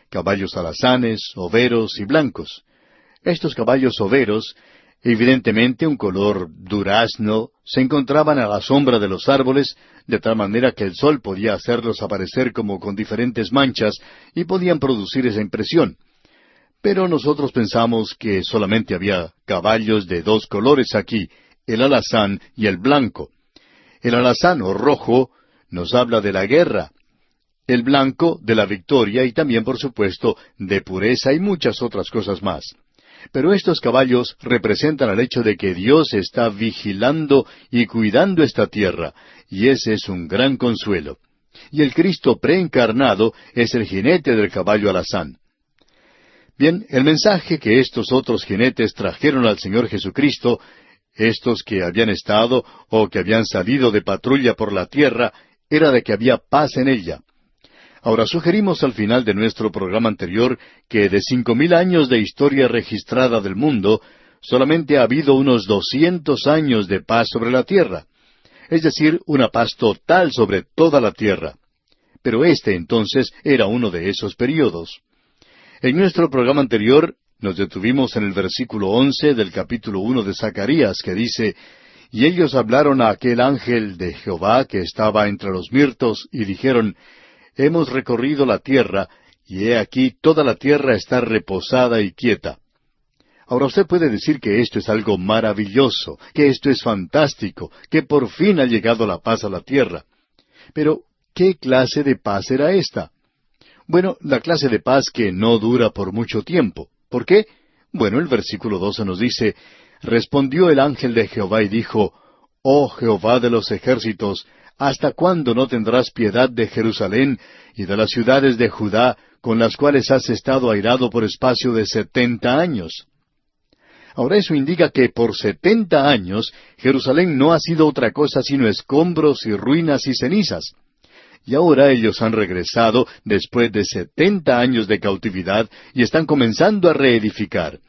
caballos alazanes, overos y blancos. Estos caballos overos, evidentemente un color durazno, se encontraban a la sombra de los árboles, de tal manera que el sol podía hacerlos aparecer como con diferentes manchas y podían producir esa impresión. Pero nosotros pensamos que solamente había caballos de dos colores aquí, el alazán y el blanco. El alazán o rojo nos habla de la guerra, el blanco de la victoria y también, por supuesto, de pureza y muchas otras cosas más. Pero estos caballos representan el hecho de que Dios está vigilando y cuidando esta tierra, y ese es un gran consuelo. Y el Cristo preencarnado es el jinete del caballo alazán. Bien, el mensaje que estos otros jinetes trajeron al Señor Jesucristo, estos que habían estado o que habían salido de patrulla por la tierra, era de que había paz en ella. Ahora, sugerimos al final de nuestro programa anterior que de 5,000 años de historia registrada del mundo, solamente ha habido unos 200 años de paz sobre la tierra, es decir, una paz total sobre toda la tierra. Pero este entonces era uno de esos períodos. En nuestro programa anterior nos detuvimos en el versículo 11 del capítulo 1 de Zacarías, que dice: «Y ellos hablaron a aquel ángel de Jehová que estaba entre los mirtos, y dijeron: Hemos recorrido la tierra, y he aquí toda la tierra está reposada y quieta». Ahora usted puede decir que esto es algo maravilloso, que esto es fantástico, que por fin ha llegado la paz a la tierra. Pero, ¿qué clase de paz era esta? Bueno, la clase de paz que no dura por mucho tiempo. ¿Por qué? Bueno, el versículo 12 nos dice: «Respondió el ángel de Jehová y dijo: Oh Jehová de los ejércitos, ¿hasta cuándo no tendrás piedad de Jerusalén y de las ciudades de Judá, con las cuales has estado airado por espacio de 70 años? Ahora eso indica que por 70 años Jerusalén no ha sido otra cosa sino escombros y ruinas y cenizas. Y ahora ellos han regresado después de 70 años de cautividad y están comenzando a reedificar.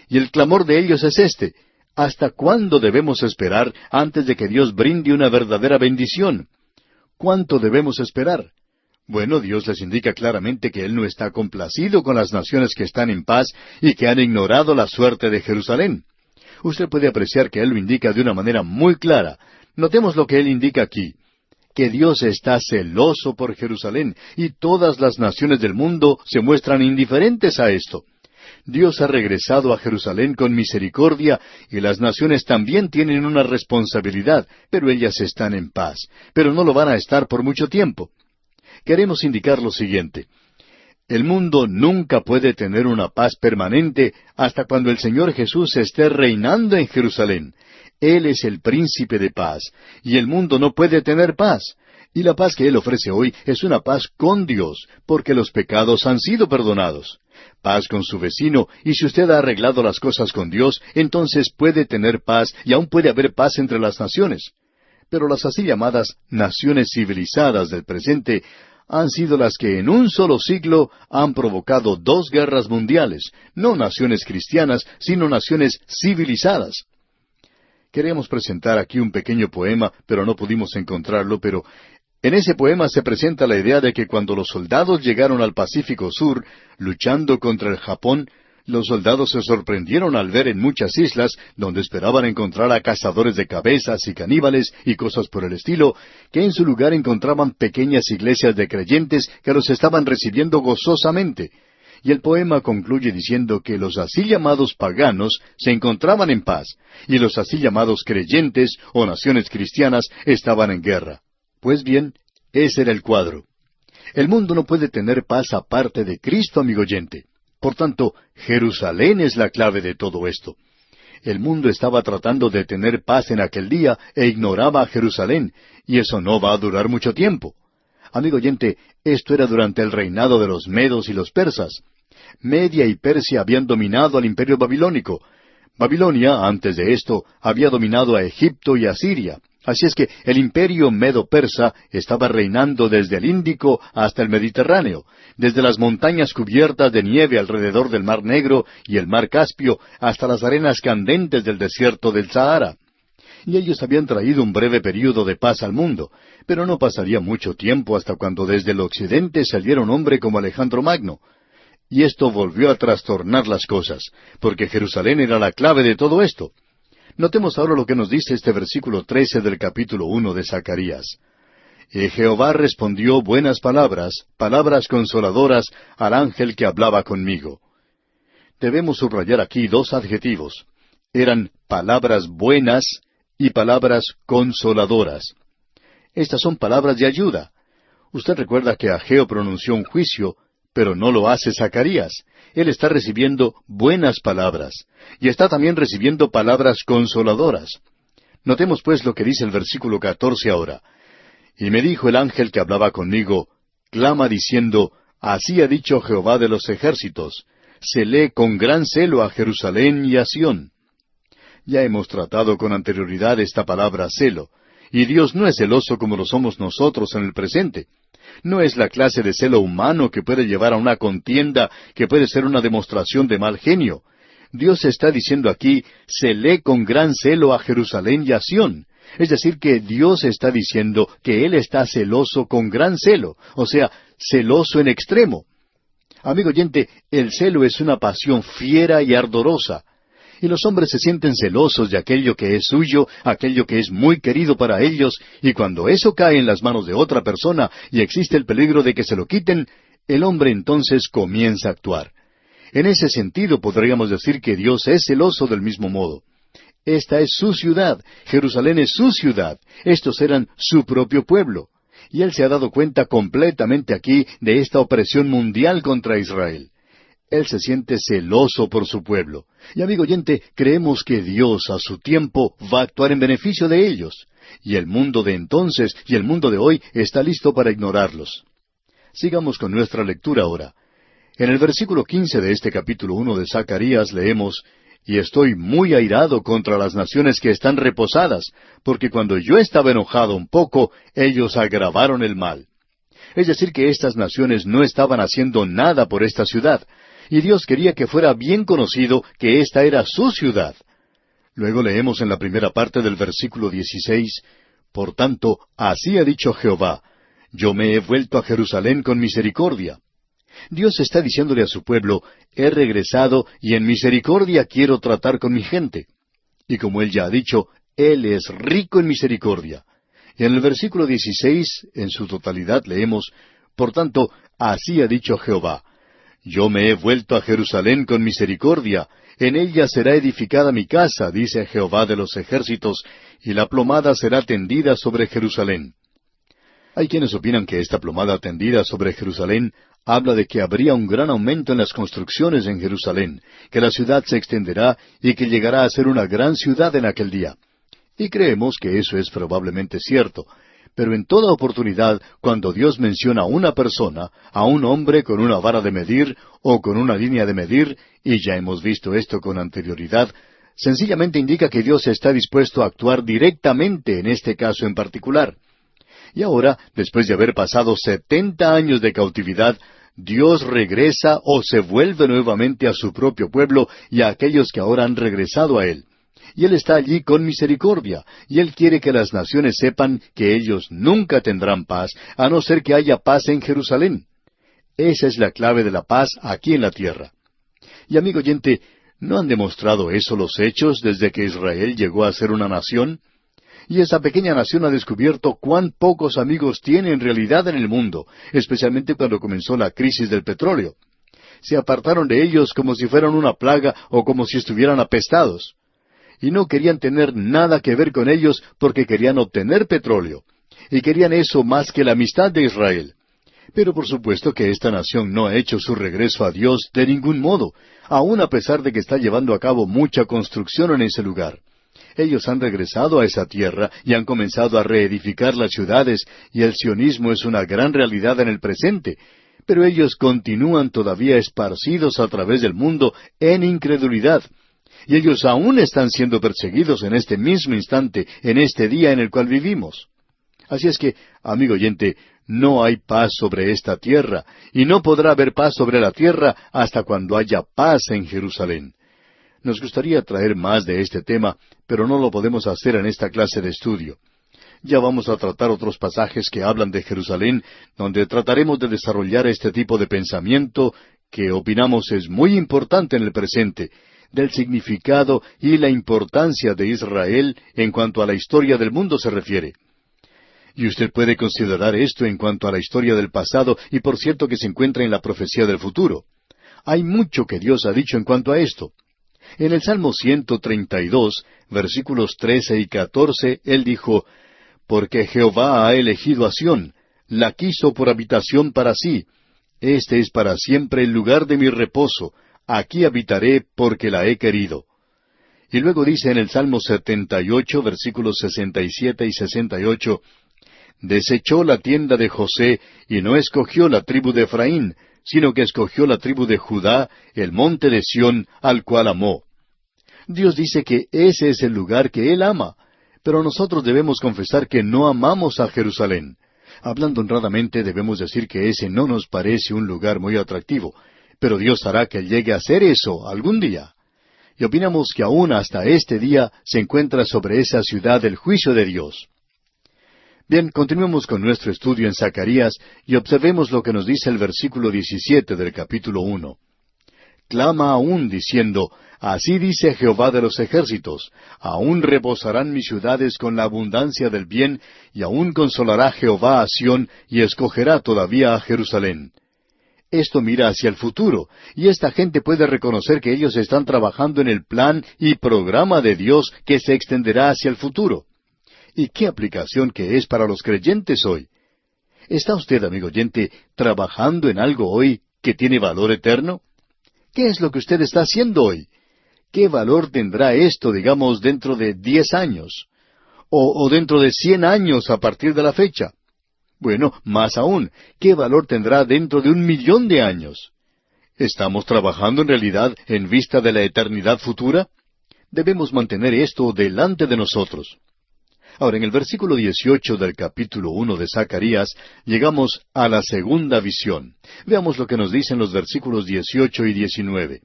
Y el clamor de ellos es este: ¿hasta cuándo debemos esperar antes de que Dios brinde una verdadera bendición? ¿Cuánto debemos esperar? Bueno, Dios les indica claramente que Él no está complacido con las naciones que están en paz y que han ignorado la suerte de Jerusalén. Usted puede apreciar que Él lo indica de una manera muy clara. Notemos lo que Él indica aquí: que Dios está celoso por Jerusalén, y todas las naciones del mundo se muestran indiferentes a esto. Dios ha regresado a Jerusalén con misericordia, y las naciones también tienen una responsabilidad, pero ellas están en paz, pero no lo van a estar por mucho tiempo. Queremos indicar lo siguiente: el mundo nunca puede tener una paz permanente hasta cuando el Señor Jesús esté reinando en Jerusalén. Él es el príncipe de paz, y el mundo no puede tener paz. Y la paz que Él ofrece hoy es una paz con Dios, porque los pecados han sido perdonados. Paz con su vecino, y si usted ha arreglado las cosas con Dios, entonces puede tener paz, y aún puede haber paz entre las naciones. Pero las así llamadas naciones civilizadas del presente han sido las que en un solo siglo han provocado 2 guerras mundiales, no naciones cristianas, sino naciones civilizadas. Queremos presentar aquí un pequeño poema, pero no pudimos encontrarlo, pero en ese poema se presenta la idea de que cuando los soldados llegaron al Pacífico Sur, luchando contra el Japón, los soldados se sorprendieron al ver en muchas islas, donde esperaban encontrar a cazadores de cabezas y caníbales y cosas por el estilo, que en su lugar encontraban pequeñas iglesias de creyentes que los estaban recibiendo gozosamente. Y el poema concluye diciendo que los así llamados paganos se encontraban en paz, y los así llamados creyentes o naciones cristianas estaban en guerra. Pues bien, ese era el cuadro. El mundo no puede tener paz aparte de Cristo, amigo oyente. Por tanto, Jerusalén es la clave de todo esto. El mundo estaba tratando de tener paz en aquel día e ignoraba a Jerusalén, y eso no va a durar mucho tiempo. Amigo oyente, esto era durante el reinado de los medos y los persas. Media y Persia habían dominado al imperio babilónico. Babilonia, antes de esto, había dominado a Egipto y a Siria. Así es que el imperio medo-persa estaba reinando desde el Índico hasta el Mediterráneo, desde las montañas cubiertas de nieve alrededor del Mar Negro y el Mar Caspio hasta las arenas candentes del desierto del Sahara. Y ellos habían traído un breve período de paz al mundo, pero no pasaría mucho tiempo hasta cuando desde el occidente saliera un hombre como Alejandro Magno. Y esto volvió a trastornar las cosas, porque Jerusalén era la clave de todo esto. Notemos ahora lo que nos dice este versículo 13 del capítulo 1 de Zacarías. Y Jehová respondió buenas palabras, palabras consoladoras al ángel que hablaba conmigo. Debemos subrayar aquí dos adjetivos. Eran palabras buenas y palabras consoladoras. Estas son palabras de ayuda. Usted recuerda que Ageo pronunció un juicio, pero no lo hace Zacarías. Él está recibiendo buenas palabras, y está también recibiendo palabras consoladoras. Notemos pues lo que dice el versículo 14 ahora. Y me dijo el ángel que hablaba conmigo, clama diciendo, así ha dicho Jehová de los ejércitos, celé con gran celo a Jerusalén y a Sión. Ya hemos tratado con anterioridad esta palabra celo, y Dios no es celoso como lo somos nosotros en el presente. No es la clase de celo humano que puede llevar a una contienda, que puede ser una demostración de mal genio. Dios está diciendo aquí, celé con gran celo a Jerusalén y a Sión. Es decir, que Dios está diciendo que Él está celoso con gran celo, o sea, celoso en extremo. Amigo oyente, el celo es una pasión fiera y ardorosa. Y los hombres se sienten celosos de aquello que es suyo, aquello que es muy querido para ellos, y cuando eso cae en las manos de otra persona y existe el peligro de que se lo quiten, el hombre entonces comienza a actuar. En ese sentido podríamos decir que Dios es celoso del mismo modo. Esta es su ciudad, Jerusalén es su ciudad, estos eran su propio pueblo. Y Él se ha dado cuenta completamente aquí de esta opresión mundial contra Israel. Él se siente celoso por su pueblo. Y amigo oyente, creemos que Dios a su tiempo va a actuar en beneficio de ellos. Y el mundo de entonces y el mundo de hoy está listo para ignorarlos. Sigamos con nuestra lectura ahora. En el versículo 15 de este capítulo 1 de Zacarías leemos, y estoy muy airado contra las naciones que están reposadas, porque cuando yo estaba enojado un poco, ellos agravaron el mal. Es decir, que estas naciones no estaban haciendo nada por esta ciudad, y Dios quería que fuera bien conocido que esta era su ciudad. Luego leemos en la primera parte del versículo 16, por tanto, así ha dicho Jehová, yo me he vuelto a Jerusalén con misericordia. Dios está diciéndole a su pueblo, he regresado y en misericordia quiero tratar con mi gente. Y como Él ya ha dicho, Él es rico en misericordia. Y en el versículo 16, en su totalidad, leemos, por tanto, así ha dicho Jehová, yo me he vuelto a Jerusalén con misericordia, en ella será edificada mi casa, dice Jehová de los ejércitos, y la plomada será tendida sobre Jerusalén. Hay quienes opinan que esta plomada tendida sobre Jerusalén habla de que habría un gran aumento en las construcciones en Jerusalén, que la ciudad se extenderá y que llegará a ser una gran ciudad en aquel día. Y creemos que eso es probablemente cierto. Pero en toda oportunidad, cuando Dios menciona a una persona, a un hombre con una vara de medir o con una línea de medir, y ya hemos visto esto con anterioridad, sencillamente indica que Dios está dispuesto a actuar directamente en este caso en particular. Y ahora, después de haber pasado 70 años de cautividad, Dios regresa o se vuelve nuevamente a su propio pueblo y a aquellos que ahora han regresado a Él. Y Él está allí con misericordia, y Él quiere que las naciones sepan que ellos nunca tendrán paz, a no ser que haya paz en Jerusalén. Esa es la clave de la paz aquí en la tierra. Y amigo oyente, ¿no han demostrado eso los hechos desde que Israel llegó a ser una nación? Y esa pequeña nación ha descubierto cuán pocos amigos tiene en realidad en el mundo, especialmente cuando comenzó la crisis del petróleo. Se apartaron de ellos como si fueran una plaga o como si estuvieran apestados. Y no querían tener nada que ver con ellos porque querían obtener petróleo. Y querían eso más que la amistad de Israel. Pero por supuesto que esta nación no ha hecho su regreso a Dios de ningún modo, aun a pesar de que está llevando a cabo mucha construcción en ese lugar. Ellos han regresado a esa tierra y han comenzado a reedificar las ciudades, y el sionismo es una gran realidad en el presente, pero ellos continúan todavía esparcidos a través del mundo en incredulidad. y ellos aún están siendo perseguidos en este mismo instante, en este día en el cual vivimos. Así es que, amigo oyente, no hay paz sobre esta tierra, y no podrá haber paz sobre la tierra hasta cuando haya paz en Jerusalén. Nos gustaría traer más de este tema, pero no lo podemos hacer en esta clase de estudio. Ya vamos a tratar otros pasajes que hablan de Jerusalén, donde trataremos de desarrollar este tipo de pensamiento que opinamos es muy importante en el presente, del significado y la importancia de Israel en cuanto a la historia del mundo se refiere. Y usted puede considerar esto en cuanto a la historia del pasado, y por cierto que se encuentra en la profecía del futuro. Hay mucho que Dios ha dicho en cuanto a esto. En el Salmo 132, versículos 13 y 14, Él dijo, «Porque Jehová ha elegido a Sión, la quiso por habitación para sí. Este es para siempre el lugar de mi reposo, aquí habitaré porque la he querido». Y luego dice en el Salmo 78, versículos 67 y 68, «Desechó la tienda de José, y no escogió la tribu de Efraín, sino que escogió la tribu de Judá, el monte de Sión, al cual amó». Dios dice que ese es el lugar que Él ama, pero nosotros debemos confesar que no amamos a Jerusalén. Hablando honradamente, debemos decir que ese no nos parece un lugar muy atractivo, pero Dios hará que llegue a ser eso algún día. Y opinamos que aún hasta este día se encuentra sobre esa ciudad el juicio de Dios. Bien, continuemos con nuestro estudio en Zacarías y observemos lo que nos dice el versículo 17 del capítulo 1. «Clama aún diciendo, así dice Jehová de los ejércitos, aún reposarán mis ciudades con la abundancia del bien, y aún consolará Jehová a Sión, y escogerá todavía a Jerusalén». Esto mira hacia el futuro, y esta gente puede reconocer que ellos están trabajando en el plan y programa de Dios que se extenderá hacia el futuro. ¿Y qué aplicación que es para los creyentes hoy? ¿Está usted, amigo oyente, trabajando en algo hoy que tiene valor eterno? ¿Qué es lo que usted está haciendo hoy? ¿Qué valor tendrá esto, digamos, dentro de 10 años? ¿O dentro de 100 años a partir de la fecha? Bueno, más aún, ¿qué valor tendrá dentro de 1,000,000 de años? ¿Estamos trabajando en realidad en vista de la eternidad futura? Debemos mantener esto delante de nosotros. Ahora, en el versículo 18 del capítulo 1 de Zacarías, llegamos a la segunda visión. Veamos lo que nos dicen los versículos 18 y 19.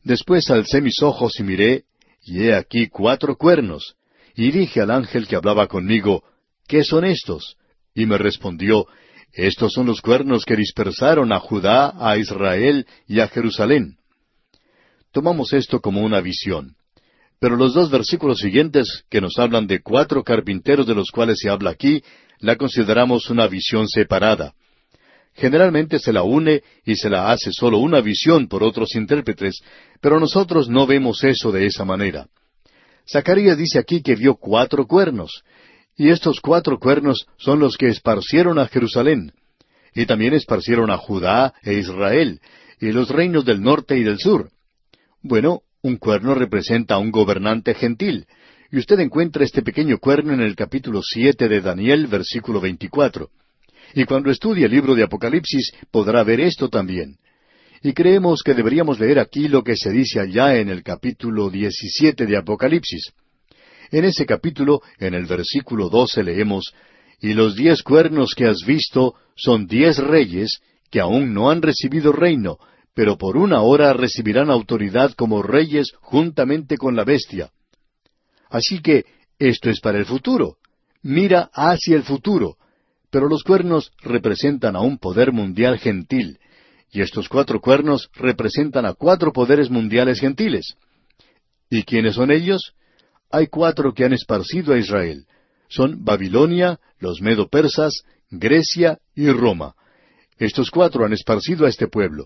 «Después alcé mis ojos y miré, y he aquí 4 cuernos. Y dije al ángel que hablaba conmigo, ¿qué son estos? Y me respondió, estos son los cuernos que dispersaron a Judá, a Israel y a Jerusalén». Tomamos esto como una visión. Pero los 2 versículos siguientes, que nos hablan de 4 carpinteros de los cuales se habla aquí, la consideramos una visión separada. Generalmente se la une y se la hace solo una visión por otros intérpretes, pero nosotros no vemos eso de esa manera. Zacarías dice aquí que vio 4 cuernos, y estos 4 cuernos son los que esparcieron a Jerusalén, y también esparcieron a Judá e Israel, y los reinos del norte y del sur. Bueno, un cuerno representa a un gobernante gentil, y usted encuentra este pequeño cuerno en el capítulo 7 de Daniel, versículo 24. Y cuando estudie el libro de Apocalipsis podrá ver esto también. Y creemos que deberíamos leer aquí lo que se dice allá en el capítulo 17 de Apocalipsis. En ese capítulo, en el versículo 12 leemos, «Y los 10 cuernos que has visto son 10 reyes que aún no han recibido reino, pero por una hora recibirán autoridad como reyes juntamente con la bestia». Así que esto es para el futuro. Mira hacia el futuro. Pero los cuernos representan a un poder mundial gentil, y estos 4 cuernos representan a 4 poderes mundiales gentiles. ¿Y quiénes son ellos? Hay 4 que han esparcido a Israel. Son Babilonia, los medo-persas, Grecia y Roma. Estos 4 han esparcido a este pueblo.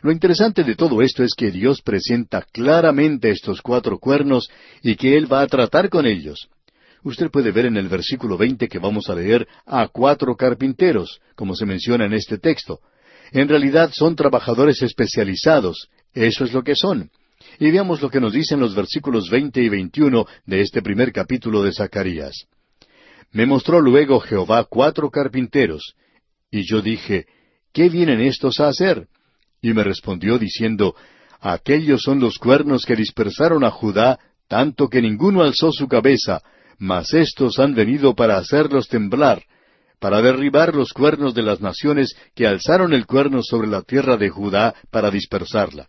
Lo interesante de todo esto es que Dios presenta claramente estos 4 cuernos y que Él va a tratar con ellos. Usted puede ver en el versículo 20 que vamos a leer a 4 carpinteros, como se menciona en este texto. En realidad son trabajadores especializados, eso es lo que son. Y veamos lo que nos dicen los versículos 20 y 21 de este primer capítulo de Zacarías. «Me mostró luego Jehová 4 carpinteros, y yo dije, ¿qué vienen estos a hacer? Y me respondió diciendo, aquellos son los cuernos que dispersaron a Judá, tanto que ninguno alzó su cabeza, mas éstos han venido para hacerlos temblar, para derribar los cuernos de las naciones que alzaron el cuerno sobre la tierra de Judá para dispersarla.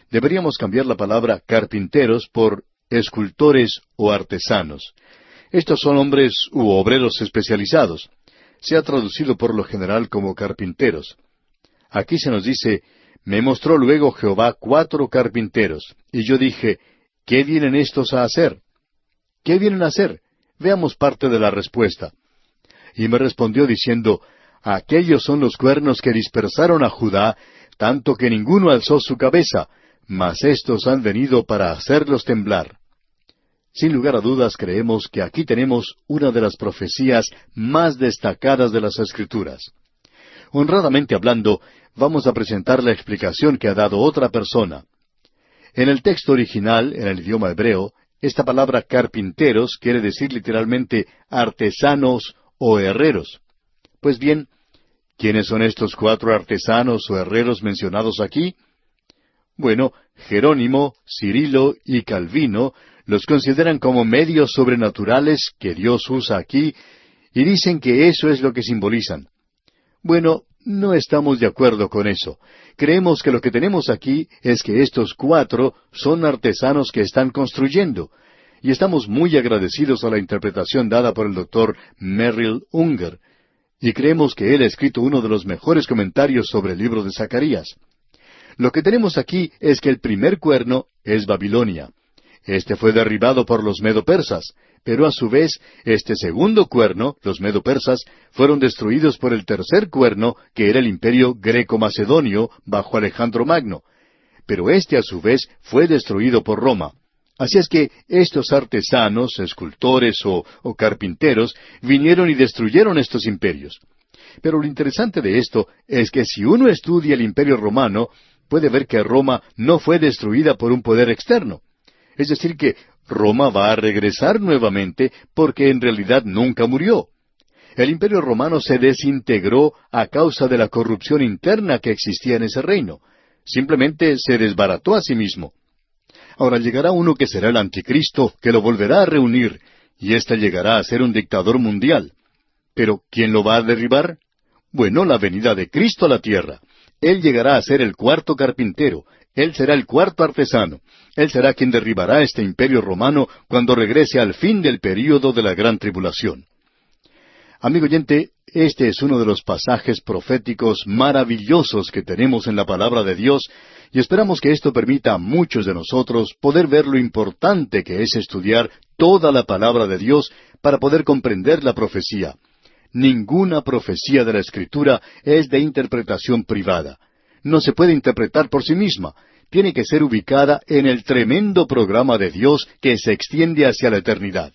Deberíamos cambiar la palabra carpinteros por escultores o artesanos. Estos son hombres u obreros especializados. Se ha traducido por lo general como carpinteros. Aquí se nos dice, me mostró luego Jehová 4 carpinteros, y yo dije, ¿qué vienen estos a hacer? ¿Qué vienen a hacer? Veamos parte de la respuesta. Y me respondió diciendo, aquellos son los cuernos que dispersaron a Judá, tanto que ninguno alzó su cabeza, mas éstos han venido para hacerlos temblar. Sin lugar a dudas creemos que aquí tenemos una de las profecías más destacadas de las Escrituras. Honradamente hablando, vamos a presentar la explicación que ha dado otra persona. En el texto original, en el idioma hebreo, esta palabra carpinteros quiere decir literalmente artesanos o herreros. Pues bien, ¿quiénes son estos 4 artesanos o herreros mencionados aquí? Bueno, Jerónimo, Cirilo y Calvino los consideran como medios sobrenaturales que Dios usa aquí y dicen que eso es lo que simbolizan. Bueno, no estamos de acuerdo con eso. Creemos que lo que tenemos aquí es que estos 4 son artesanos que están construyendo, y estamos muy agradecidos a la interpretación dada por el doctor Merrill Unger, y creemos que él ha escrito uno de los mejores comentarios sobre el libro de Zacarías. Lo que tenemos aquí es que el primer cuerno es Babilonia. Este fue derribado por los medo-persas, pero a su vez, este segundo cuerno, los medo-persas, fueron destruidos por el tercer cuerno, que era el imperio greco-macedonio, bajo Alejandro Magno. Pero este a su vez fue destruido por Roma. Así es que estos artesanos, escultores o carpinteros, vinieron y destruyeron estos imperios. Pero lo interesante de esto es que si uno estudia el imperio romano, puede ver que Roma no fue destruida por un poder externo. Es decir que Roma va a regresar nuevamente porque en realidad nunca murió. El imperio romano se desintegró a causa de la corrupción interna que existía en ese reino. Simplemente se desbarató a sí mismo. Ahora llegará uno que será el anticristo, que lo volverá a reunir, y éste llegará a ser un dictador mundial. Pero ¿quién lo va a derribar? Bueno, la venida de Cristo a la tierra. Él llegará a ser el 4 carpintero. Él será el 4 artesano. Él será quien derribará este imperio romano cuando regrese al fin del período de la gran tribulación. Amigo oyente, este es uno de los pasajes proféticos maravillosos que tenemos en la palabra de Dios, y esperamos que esto permita a muchos de nosotros poder ver lo importante que es estudiar toda la palabra de Dios para poder comprender la profecía. Ninguna profecía de la Escritura es de interpretación privada. No se puede interpretar por sí misma. Tiene que ser ubicada en el tremendo programa de Dios que se extiende hacia la eternidad.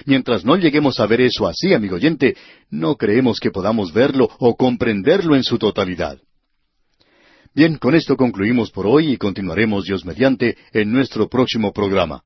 Mientras no lleguemos a ver eso así, amigo oyente, no creemos que podamos verlo o comprenderlo en su totalidad. Bien, con esto concluimos por hoy y continuaremos, Dios mediante, en nuestro próximo programa.